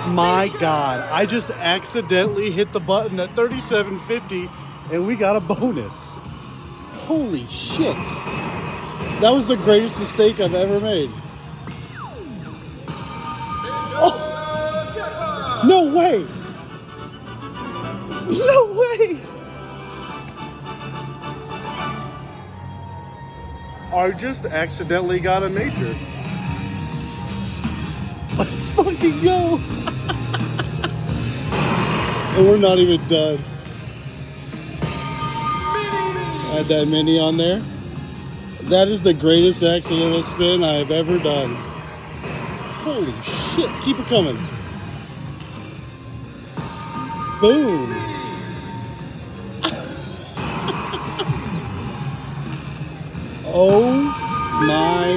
my God. I just accidentally hit the button at $37.50 and we got a bonus. Holy shit. That was the greatest mistake I've ever made. Oh, no way. No way. I just accidentally got a major. Let's fucking go. And we're not even done. Add that mini on there. That is the greatest accidental spin I have ever done. Holy shit. Keep it coming. Boom. Oh my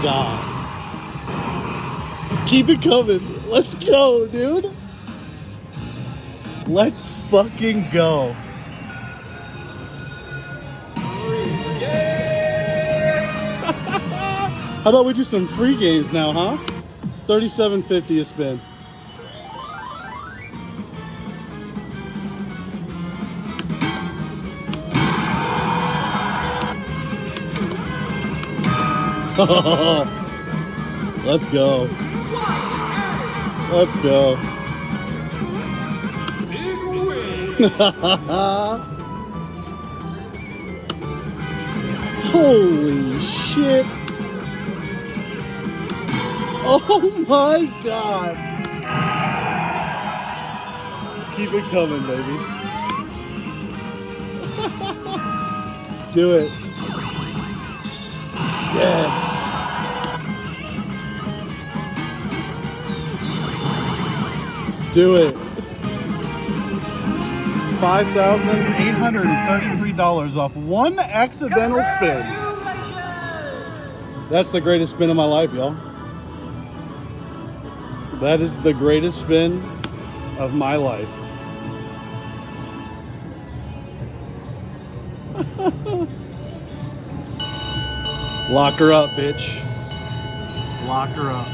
God. Keep it coming. Let's go, dude. Let's fucking go. How about we do some free games now, huh? $37.50 a spin. Let's go. Let's go. Holy shit. Oh my God. Keep it coming, baby. Do it. Yes. Do it. $5,833 off one accidental spin. That's the greatest spin of my life, y'all. That is the greatest spin of my life. Lock her up, bitch. Lock her up.